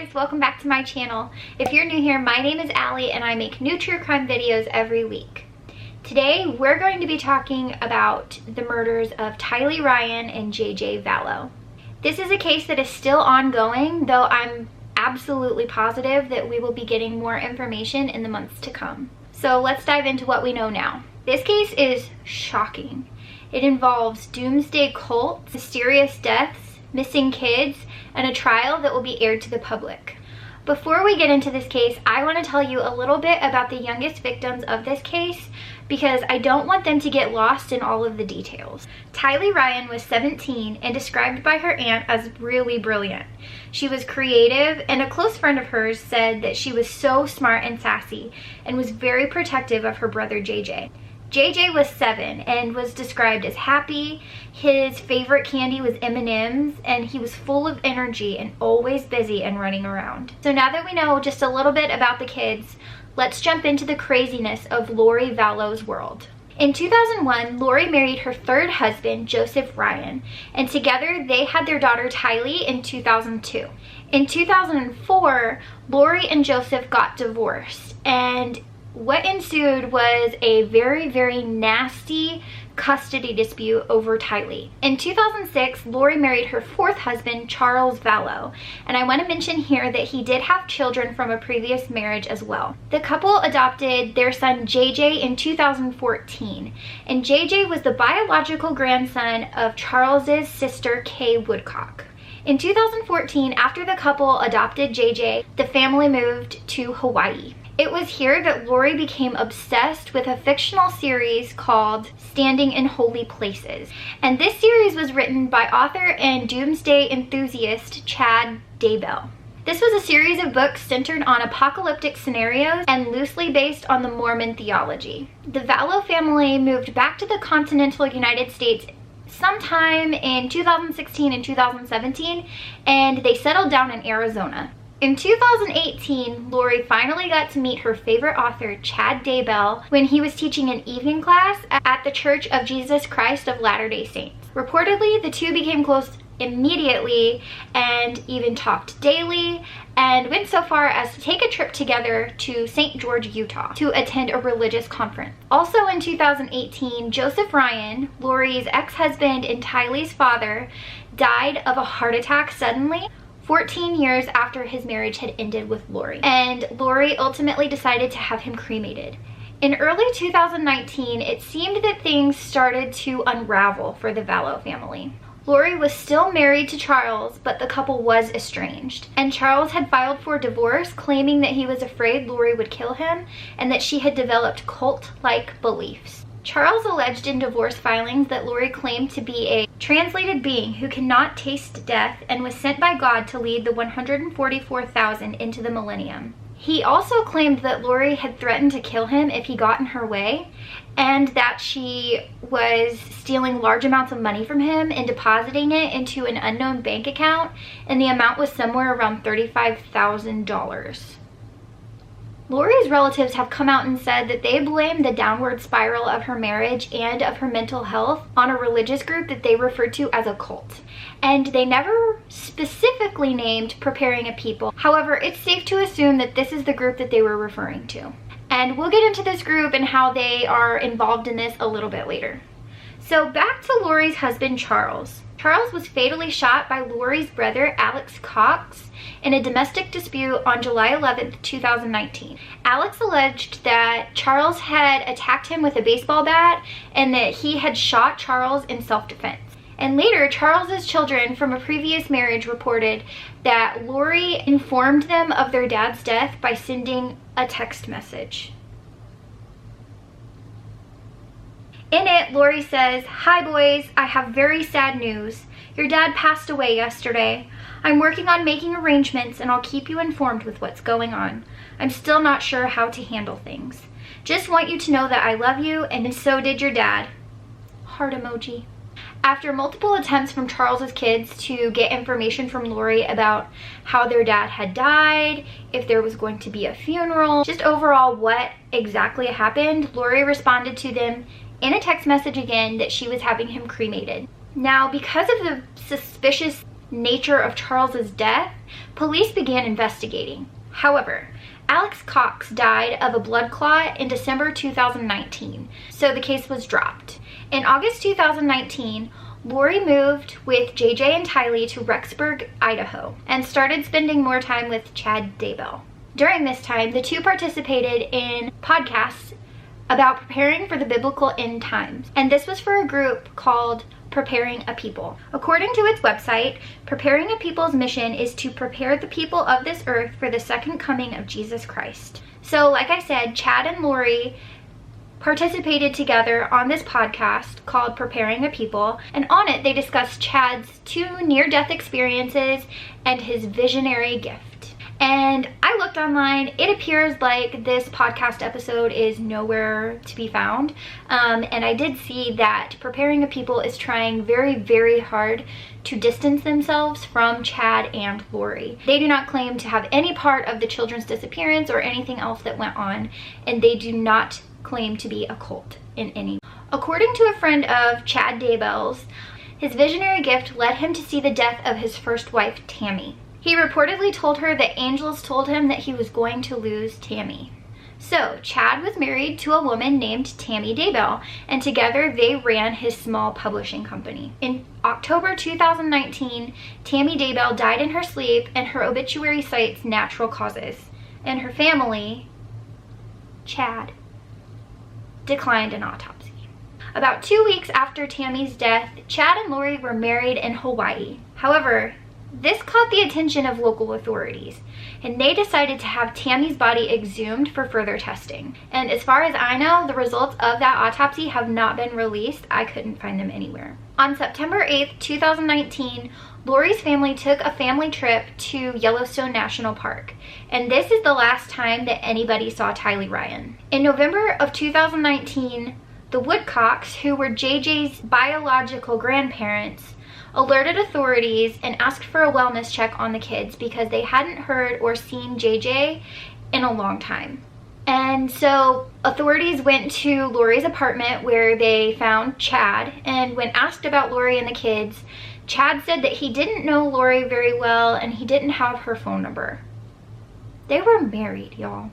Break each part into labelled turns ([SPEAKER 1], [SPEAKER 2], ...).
[SPEAKER 1] guys, welcome back to my channel. If you're new here, my name is Allie and I make new true crime videos every week. Today we're going to be talking about the murders of Tylee Ryan and JJ Vallow. This is a case that is still ongoing, though I'm absolutely positive that we will be getting more information in the months to come. So let's dive into what we know now. This case is shocking. It involves doomsday cults, mysterious deaths, missing kids, and a trial that will be aired to the public. Before we get into this case, I want to tell you a little bit about the youngest victims of this case because I don't want them to get lost in all of the details. Tylee Ryan was 17 and described by her aunt as really brilliant. She was creative, and a close friend of hers said that she was so smart and sassy and was very protective of her brother JJ. JJ was 7 and was described as happy. His favorite candy was M&Ms, and he was full of energy and always busy and running around. So now that we know just a little bit about the kids, let's jump into the craziness of Lori Vallow's world. In 2001, Lori married her third husband, Joseph Ryan, and together they had their daughter Tylee in 2002. In 2004, Lori and Joseph got divorced, and what ensued was a very, very nasty custody dispute over Tylee. In 2006, Lori married her fourth husband, Charles Vallow, and I want to mention here that he did have children from a previous marriage as well. The couple adopted their son JJ in 2014, and JJ was the biological grandson of Charles's sister Kay Woodcock. In 2014, after the couple adopted JJ, the family moved to Hawaii. It was here that Lori became obsessed with a fictional series called Standing in Holy Places. And this series was written by author and doomsday enthusiast Chad Daybell. This was a series of books centered on apocalyptic scenarios and loosely based on the Mormon theology. The Vallow family moved back to the continental United States sometime in 2016 and 2017, and they settled down in Arizona. In 2018, Lori finally got to meet her favorite author, Chad Daybell, when he was teaching an evening class at the Church of Jesus Christ of Latter-day Saints. Reportedly, the two became close immediately and even talked daily, and went so far as to take a trip together to St. George, Utah to attend a religious conference. Also in 2018, Joseph Ryan, Lori's ex-husband and Tylee's father, died of a heart attack suddenly, 14 years after his marriage had ended with Lori, and Lori ultimately decided to have him cremated. In early 2019, it seemed that things started to unravel for the Vallow family. Lori was still married to Charles, but the couple was estranged, and Charles had filed for divorce, claiming that he was afraid Lori would kill him and that she had developed cult-like beliefs. Charles alleged in divorce filings that Lori claimed to be a translated being who cannot taste death and was sent by God to lead the 144,000 into the millennium. He also claimed that Lori had threatened to kill him if he got in her way, and that she was stealing large amounts of money from him and depositing it into an unknown bank account, and the amount was somewhere around $35,000. Lori's relatives have come out and said that they blame the downward spiral of her marriage and of her mental health on a religious group that they referred to as a cult. And they never specifically named Preparing a People. However, it's safe to assume that this is the group that they were referring to. And we'll get into this group and how they are involved in this a little bit later. So back to Lori's husband, Charles. Charles was fatally shot by Lori's brother, Alex Cox, in a domestic dispute on July 11, 2019. Alex alleged that Charles had attacked him with a baseball bat and that he had shot Charles in self-defense. And later, Charles's children from a previous marriage reported that Lori informed them of their dad's death by sending a text message. In it, Lori says, "Hi boys, I have very sad news. Your dad passed away yesterday. I'm working on making arrangements and I'll keep you informed with what's going on. I'm still not sure how to handle things. Just want you to know that I love you, and so did your dad." Heart emoji. After multiple attempts from Charles's kids to get information from Lori about how their dad had died, if there was going to be a funeral, just overall what exactly happened, Lori responded to them in a text message again that she was having him cremated. Now, because of the suspicious nature of Charles's death, police began investigating. However, Alex Cox died of a blood clot in December 2019, so the case was dropped. In August 2019, Lori moved with JJ and Tylee to Rexburg, Idaho, and started spending more time with Chad Daybell. During this time, the two participated in podcasts about preparing for the biblical end times, and this was for a group called Preparing a People. According to its website, Preparing a People's mission is to prepare the people of this earth for the second coming of Jesus Christ. So like I said, Chad and Lori participated together on this podcast called Preparing a People, and on it they discussed Chad's 2 near-death experiences and his visionary gift. And I looked online. It appears like this podcast episode is nowhere to be found. And I did see that Preparing a People is trying very, very hard to distance themselves from Chad and Lori. They do not claim to have any part of the children's disappearance or anything else that went on, and they do not claim to be a cult in any. According to a friend of Chad Daybell's, his visionary gift led him to see the death of his first wife, Tammy. He reportedly told her that angels told him that he was going to lose Tammy. So, Chad was married to a woman named Tammy Daybell, and together they ran his small publishing company. In October 2019, Tammy Daybell died in her sleep, and her obituary cites natural causes. And her family, Chad, declined an autopsy. About 2 weeks after Tammy's death, Chad and Lori were married in Hawaii. However, this caught the attention of local authorities, and they decided to have Tammy's body exhumed for further testing. And as far as I know, the results of that autopsy have not been released. I couldn't find them anywhere. On September 8th, 2019, Lori's family took a family trip to Yellowstone National Park, and this is the last time that anybody saw Tylee Ryan. In November of 2019, the Woodcocks, who were JJ's biological grandparents, alerted authorities and asked for a wellness check on the kids because they hadn't heard or seen JJ in a long time. And so authorities went to Lori's apartment where they found Chad, and when asked about Lori and the kids, Chad said that he didn't know Lori very well and he didn't have her phone number. They were married, y'all.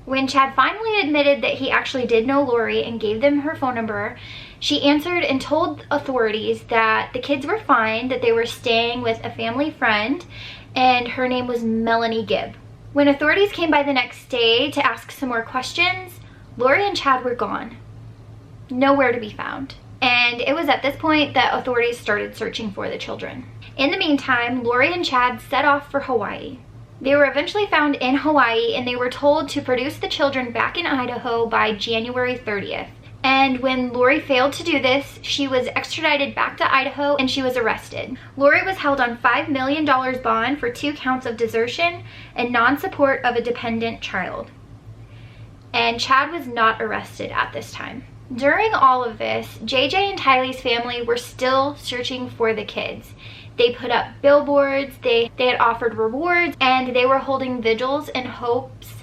[SPEAKER 1] When Chad finally admitted that he actually did know Lori and gave them her phone number, she answered and told authorities that the kids were fine, that they were staying with a family friend, and her name was Melanie Gibb. When authorities came by the next day to ask some more questions, Lori and Chad were gone. Nowhere to be found. And it was at this point that authorities started searching for the children. In the meantime, Lori and Chad set off for Hawaii. They were eventually found in Hawaii, and they were told to produce the children back in Idaho by January 30th. And when Lori failed to do this, she was extradited back to Idaho and she was arrested. Lori was held on $5 million bond for 2 counts of desertion and non-support of a dependent child. And Chad was not arrested at this time. During all of this, JJ and Tylee's family were still searching for the kids. They put up billboards, they had offered rewards, and they were holding vigils in hopes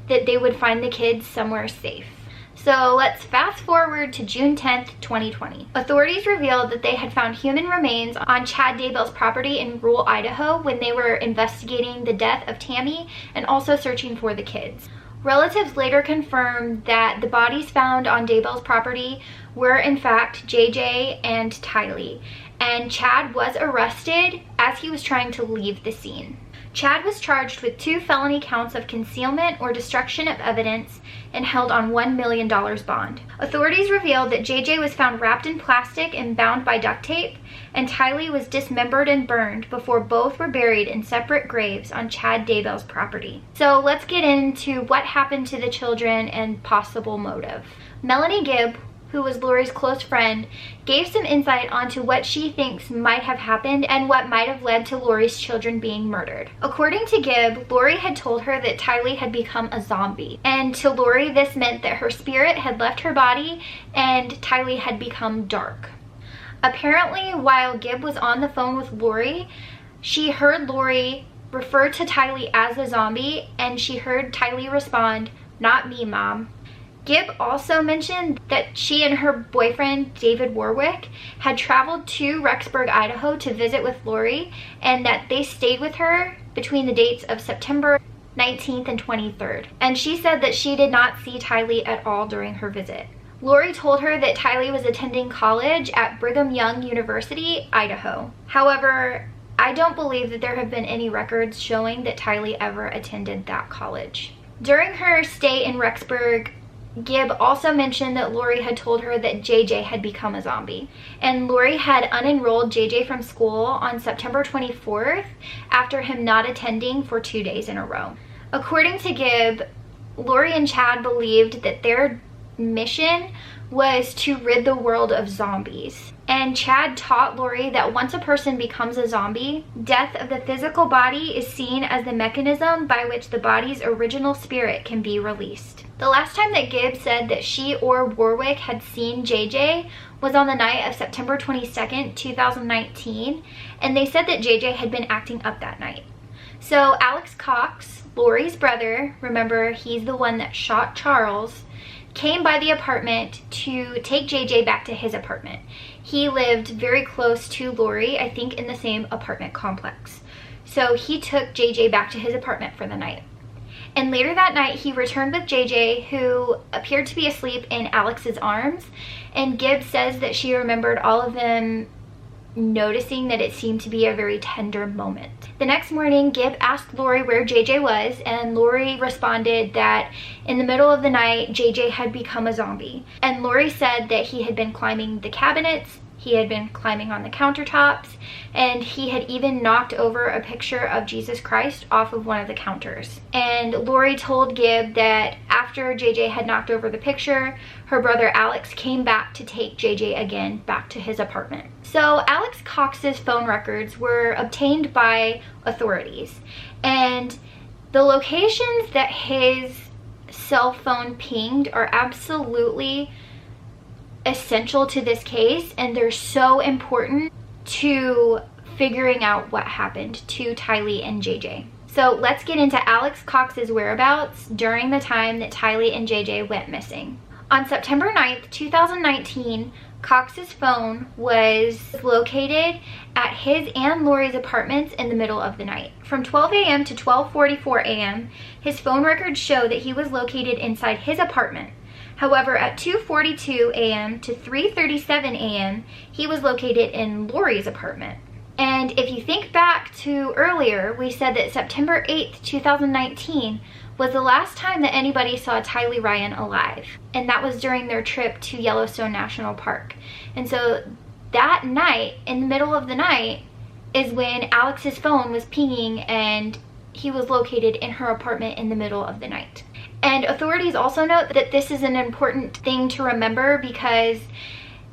[SPEAKER 1] that they would find the kids somewhere safe. So let's fast forward to June 10th, 2020. Authorities revealed that they had found human remains on Chad Daybell's property in rural Idaho when they were investigating the death of Tammy and also searching for the kids. Relatives later confirmed that the bodies found on Daybell's property were in fact JJ and Tylee, and Chad was arrested as he was trying to leave the scene. Chad was charged with 2 felony counts of concealment or destruction of evidence and held on $1 million bond. Authorities revealed that JJ was found wrapped in plastic and bound by duct tape, and Tylee was dismembered and burned before both were buried in separate graves on Chad Daybell's property. So let's get into what happened to the children and possible motive. Melanie Gibb, who was Lori's close friend, gave some insight onto what she thinks might have happened and what might have led to Lori's children being murdered. According to Gibb, Lori had told her that Tylee had become a zombie, and to Lori this meant that her spirit had left her body and Tylee had become dark. Apparently, while Gibb was on the phone with Lori, she heard Lori refer to Tylee as a zombie, and she heard Tylee respond, "Not me, Mom." Gibb also mentioned that she and her boyfriend, David Warwick, had traveled to Rexburg, Idaho to visit with Lori, and that they stayed with her between the dates of September 19th and 23rd. And she said that she did not see Tylee at all during her visit. Lori told her that Tylee was attending college at Brigham Young University, Idaho. However, I don't believe that there have been any records showing that Tylee ever attended that college. During her stay in Rexburg, Gibb also mentioned that Lori had told her that JJ had become a zombie. And Lori had unenrolled JJ from school on September 24th after him not attending for 2 days in a row. According to Gibb, Lori and Chad believed that their mission was to rid the world of zombies. And Chad taught Lori that once a person becomes a zombie, death of the physical body is seen as the mechanism by which the body's original spirit can be released. The last time that Gibb said that she or Warwick had seen JJ was on the night of September 22nd, 2019, and they said that JJ had been acting up that night. So Alex Cox, Lori's brother, remember he's the one that shot Charles, came by the apartment to take JJ back to his apartment. He lived very close to Lori, I think in the same apartment complex. So he took JJ back to his apartment for the night. And later that night, he returned with JJ, who appeared to be asleep in Alex's arms. And Gibb says that she remembered all of them noticing that it seemed to be a very tender moment. The next morning, Gibb asked Lori where JJ was, and Lori responded that in the middle of the night, JJ had become a zombie. And Lori said that he had been climbing the cabinets, he had been climbing on the countertops, and he had even knocked over a picture of Jesus Christ off of one of the counters. And Lori told Gibb that after JJ had knocked over the picture, her brother Alex came back to take JJ again back to his apartment. So Alex Cox's phone records were obtained by authorities, and the locations that his cell phone pinged are absolutely essential to this case, and they're so important to figuring out what happened to Tylee and JJ. So let's get into Alex Cox's whereabouts during the time that Tylee and JJ went missing. On September 9th, 2019, Cox's phone was located at his and Lori's apartments in the middle of the night. From 12 a.m. to 12:44 a.m., his phone records show that he was located inside his apartment. However, at 2:42 a.m. to 3:37 a.m., he was located in Lori's apartment. And if you think back to earlier, we said that September 8th, 2019 was the last time that anybody saw Tylee Ryan alive. And that was during their trip to Yellowstone National Park. And so that night, in the middle of the night, is when Alex's phone was pinging and he was located in her apartment in the middle of the night. And authorities also note that this is an important thing to remember because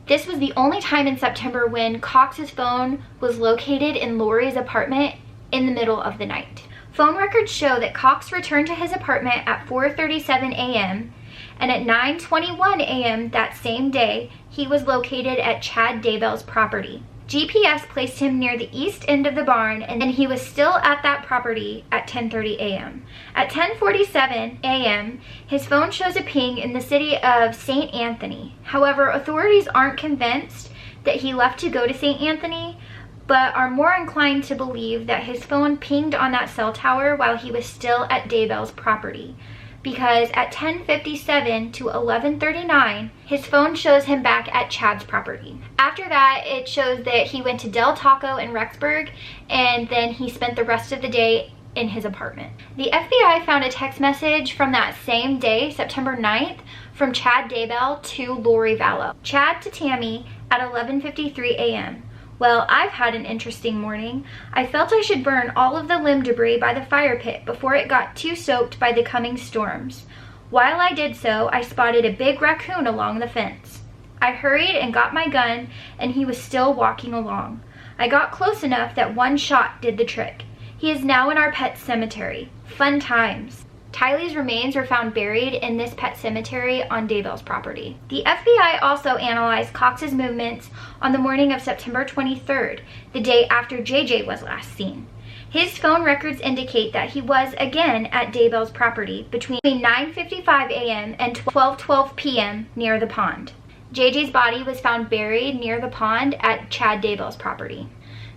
[SPEAKER 1] this was the only time in September when Cox's phone was located in Lori's apartment in the middle of the night. Phone records show that Cox returned to his apartment at 4:37 a.m. and at 9:21 a.m. that same day, he was located at Chad Daybell's property. GPS placed him near the east end of the barn, and then he was still at that property at 10:30 a.m. At 10:47 a.m., his phone shows a ping in the city of St. Anthony. However, authorities aren't convinced that he left to go to St. Anthony, but are more inclined to believe that his phone pinged on that cell tower while he was still at Daybell's property. Because at 10:57 to 11:39, his phone shows him back at Chad's property. After that, it shows that he went to Del Taco in Rexburg, and then he spent the rest of the day in his apartment. The FBI found a text message from that same day, September 9th, from Chad Daybell to Lori Vallow. Chad to Tammy at 11:53 a.m. Well, I've had an interesting morning. I felt I should burn all of the limb debris by the fire pit before it got too soaked by the coming storms. While I did so, I spotted a big raccoon along the fence. I hurried and got my gun, and he was still walking along. I got close enough that one shot did the trick. He is now in our pet cemetery. Fun times. Tylee's remains were found buried in this pet cemetery on Daybell's property. The FBI also analyzed Cox's movements on the morning of September 23rd, the day after JJ was last seen. His phone records indicate that he was again at Daybell's property between 9:55 a.m. and 12:12 p.m. near the pond. JJ's body was found buried near the pond at Chad Daybell's property.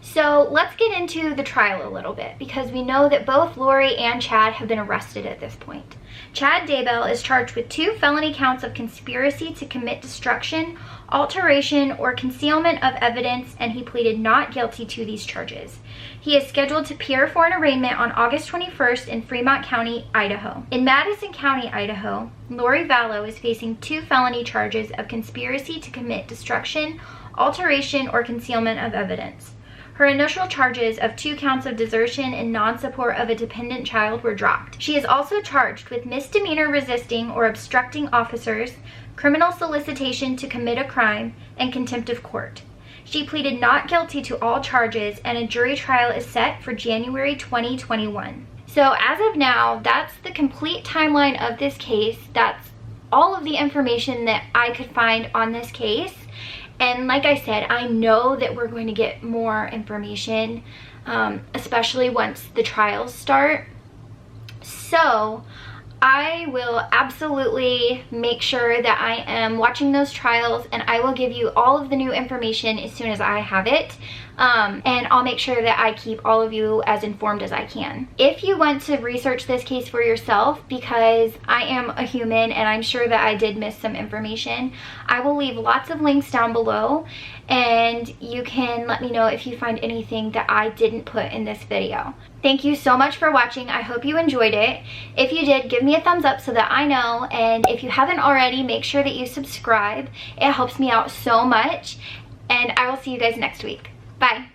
[SPEAKER 1] So let's get into the trial a little bit, because we know that both Lori and Chad have been arrested at this point. Chad Daybell is charged with 2 felony counts of conspiracy to commit destruction, alteration, or concealment of evidence, and he pleaded not guilty to these charges. He is scheduled to appear for an arraignment on August 21st in Fremont County, Idaho. In Madison County, Idaho, Lori Vallow is facing 2 felony charges of conspiracy to commit destruction, alteration, or concealment of evidence. Her initial charges of 2 counts of desertion and non-support of a dependent child were dropped. She is also charged with misdemeanor resisting or obstructing officers, criminal solicitation to commit a crime, and contempt of court. She pleaded not guilty to all charges, and a jury trial is set for January 2021. So as of now, that's the complete timeline of this case. That's all of the information that I could find on this case. And like I said, I know that we're going to get more information, especially once the trials start. So I will absolutely make sure that I am watching those trials, and I will give you all of the new information as soon as I have it. And I'll make sure that I keep all of you as informed as I can. If you want to research this case for yourself, because I am a human and I'm sure that I did miss some information, I will leave lots of links down below, and you can let me know if you find anything that I didn't put in this video. Thank you so much for watching. I hope you enjoyed it. If you did, give me a thumbs up so that I know, and if you haven't already, make sure that you subscribe. It helps me out so much, and I will see you guys next week. Bye.